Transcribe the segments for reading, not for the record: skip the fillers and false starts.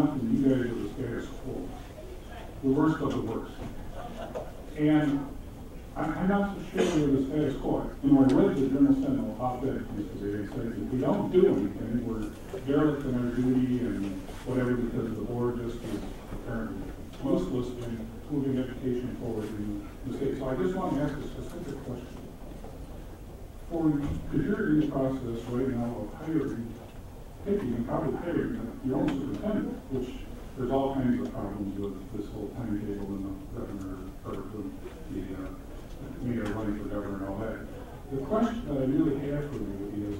nothing, you guys are the status quo. The worst of the worst. And I'm not so sure we're the status quo. You know, I read the Journal Sentinel op-ed yesterday. It says if we don't do anything, we're derelict in our duty and whatever because the board just is apparently useless in moving education forward in the state. So I just want to ask a specific question. Because you're in the process right now of picking and probably hiring your own superintendent, which there's all kinds of problems with this whole timetable and the governor, or the mayor running for governor and all that. The question that I really have for you is,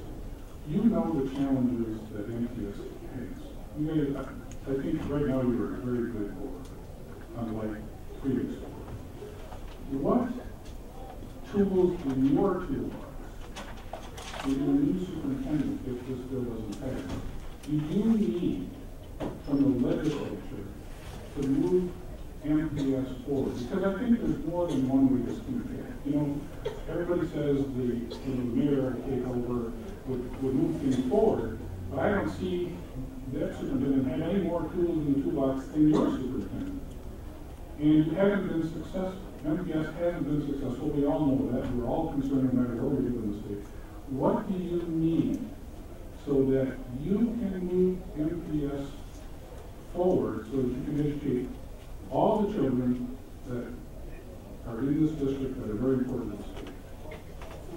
you know the challenges that MPS has. You guys, I think right now you're a very good board, unlike previous boards. What tools in your toolbox, with your new superintendent, if this bill doesn't pass, do you need from the legislature to move MPS forward? Because I think there's more than one way this can be. You know, everybody says the mayor take over would move things forward, but I don't see that superintendent had any more tools in the toolbox than your superintendent. And you haven't been successful. MPS hasn't been successful. We all know that. We're all concerned no matter where we live in the state. What do you need so that you can move MPS forward so that you can educate all the children that are in this district that are very important to the state?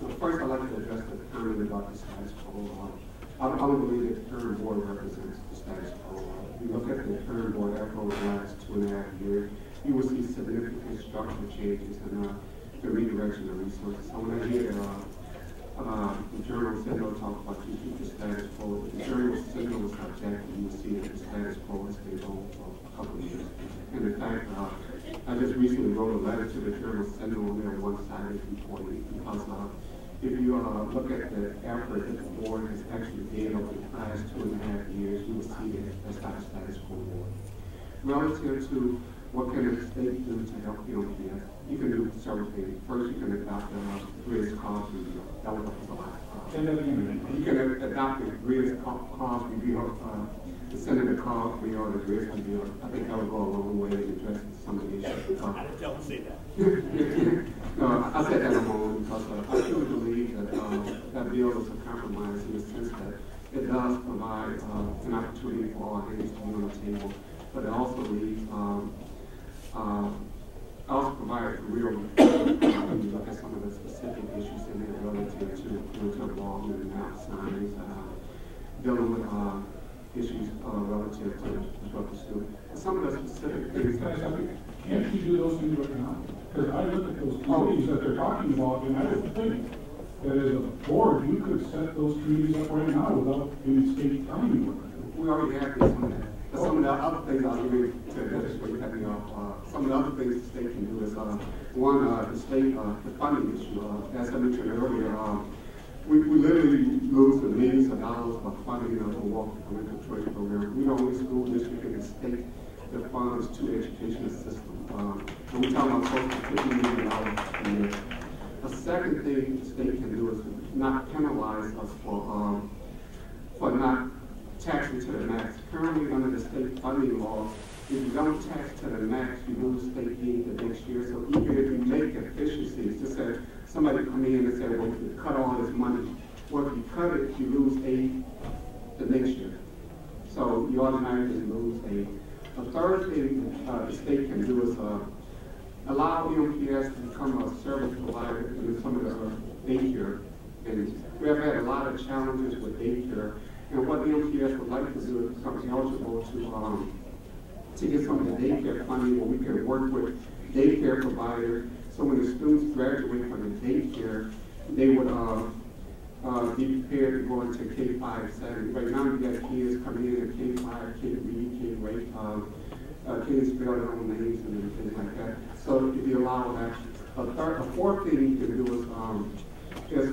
Well, first, I'd like to address the comment about the status quo. I don't believe that the current board represents the status quo. If you look at the current board after over the last 2.5 years, you will see significant structural changes and the redirection of resources. So when I hear the Journal Sentinel talk about you keep the status quo, the Journal Sentinel was objective, you will see that the status quo has been on for a couple of years. And in fact, I just recently wrote a letter to the Journal Sentinel on their one-sided reporting because if you look at the effort that the board has actually did over the past 2.5 years, you will see that that's not a status quo board. Relative to what can the state do to help MPS, you can do several things. First, you can adopt the greatest cause review. That would help a lot. You can adopt the greatest cause review, the Senator Coggs or the greatest review. I think that would go a long way in addressing some of the issues. Don't say that. No, I said that alone because I truly believe that that bill is a compromise in the sense that it does provide an opportunity for all hands to be on the table, but it also leaves also provides real when you look at some of the specific issues in there relative to involvement in math science, dealing with issues relative to drug student. Some of the specific things. Can't you do those things right now? Because I look at those committees that they're talking about, and I would think that as a board, you could set those committees up right now without any state telling you what to do. We already have this on that. Some of the other things I'll give you to address what you're having some of the other things the state can do is one, the state, the funding issue. As I mentioned earlier, we literally lose the millions of dollars of funding of the Walker Parental Choice Program. We're the only school district in the state that funds two education systems. And we're talking about close to $50 million a year. The second thing the state can do is not penalize us for not taxing to the max. Currently, under the state funding law, if you don't tax to the max, you lose state aid the next year. So even if you make efficiencies, just say somebody come in and say, well, you cut all this money. Well, if you cut it, you lose aid the next year. So you automatically lose aid. The third thing the state can do is allow MPS to become a service provider in some of the daycare. And we have had a lot of challenges with daycare. And what the MPS would like to do is become eligible to get some of the daycare funding where we can work with daycare providers. So when the students graduate from the daycare, they would be prepared to go into K-5 setting. Right now, you got kids coming in at K-5, can't read, can't write, can't spell their own names and everything like that. So if you allow that, a fourth thing you can do is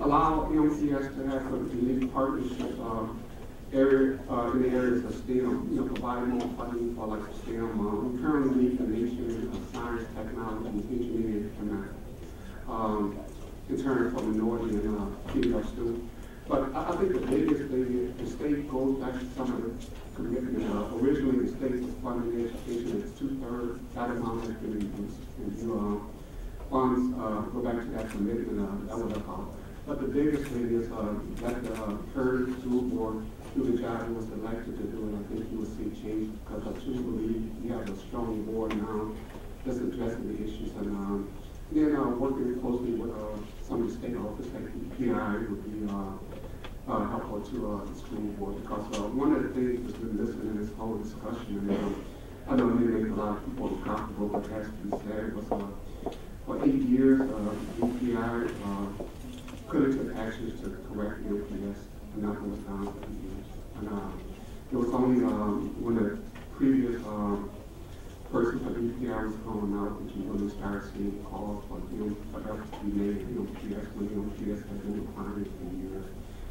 allow MPS to have some unique partnerships in the areas of STEM, provide more funding for like STEM. We currently lead the nation in science, technology, engineering, and in terms of minority and female students. But I think the biggest thing is the state goes back to some of the commitment. Originally, the state was funding education. It's 2/3. That amount has been reduced. And funds go back to that commitment. That was about. But the biggest thing is that the current school board, do the job he was elected to do, and I think you will see change because I truly believe you have a strong board now that's addressing the issues. And then working closely with some of the state offices like EPI would be helpful to the school board because one of the things that's been missing in this whole discussion, and I know it may make a lot of people uncomfortable, but it has to be said, was for 8 years, EPI could have took actions to correct the MPS, and nothing was done for 8 years. And it was only when the previous person for EPI was going out that you really started seeing calls for efforts to be made in MPS when the MPS has been declining for years.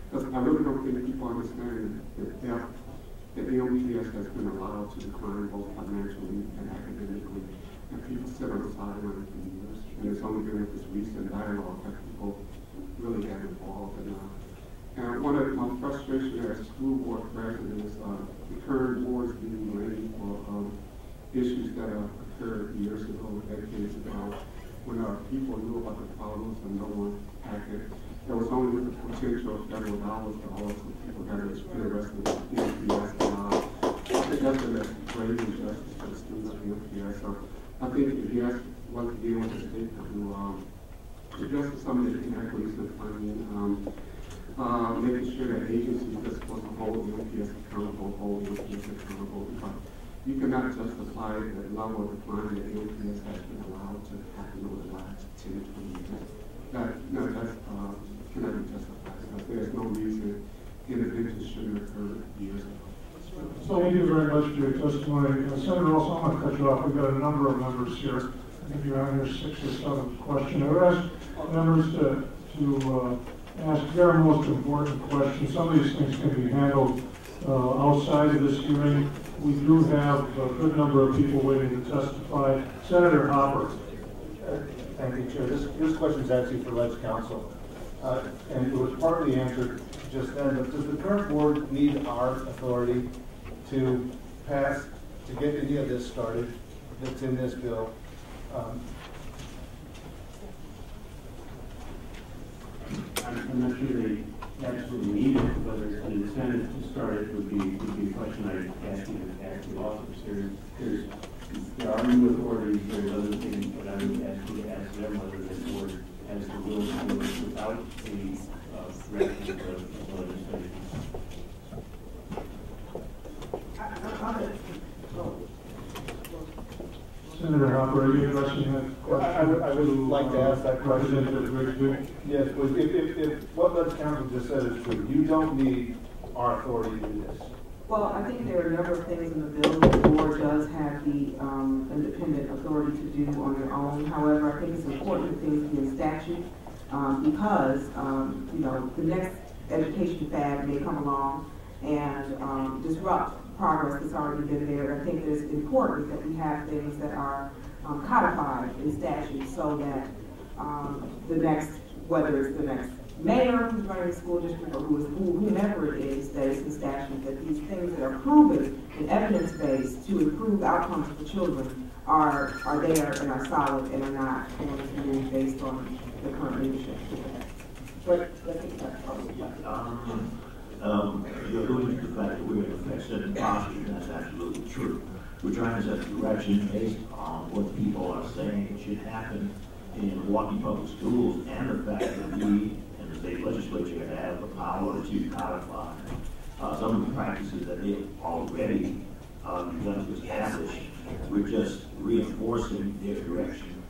Because I really don't think people understand the depth that the MPS has been allowed to decline both financially and academically, and people sit on the sideline for years. And it's only been with this recent dialogue that people really got involved in. And one of my frustrations as school board president is the current boards being blamed for issues that occurred years ago, decades ago, when people knew about the problems and no one acted. There was only the potential of federal dollars to also people that are interested in MPS. I think that's a great injustice for the students of the MPS. So I think if yes, once again with the state to address some of the inequities in funding, making sure that agencies are supposed to hold the MPS accountable, hold the MPS accountable, because you cannot justify the level of decline that the MPS has been allowed to happen over the last 10 to 20 years. That cannot be justified. So there's no reason intervention shouldn't occur years ago. So thank you very much for your testimony. Senator, also, I'm going to cut you off. We've got a number of members here. I think you're on your 6th or 7th question. I would ask members to ask their most important questions. Some of these things can be handled outside of this hearing. We do have a good number of people waiting to testify. Senator Hopper. Thank you, Chair. This question is actually for Ledge Council. And it was partly answered just then, but does the current board need our authority to pass, to get any of this started that's in this bill? I'm not sure they absolutely need it, whether it's an incentive to start it would be a question I'd ask you to ask the officers. There are new authorities, there's other things, but I would ask you to ask them whether the board has the will to do it without the direction of the legislation. Senator Hopper, are you addressing that question? I would like to ask that question. Representative Grigsby? Yes, if what Ledge Council just said is true, you don't need our authority to do this. Well, I think there are a number of things in the bill that the board does have the independent authority to do on their own. However, I think it's important that things be in statute because, the next education fad may come along and disrupt progress that's already been there. I think it's important that we have things that are codified in statute so that the next, whether it's the next mayor who's running the school district or whomever it is that is in statute, that these things that are proven and evidence-based to improve outcomes for children are there and are solid and are not going to be based on the current leadership. But I think that's probably You're alluding to the fact that we're going to affect certain policies, and that's absolutely true. We're trying to set direction based on what people are saying should happen in Milwaukee Public Schools, and the fact that we and the state legislature have the power to codify some of the practices that they've already begun to establish. We're just reinforcing their direction.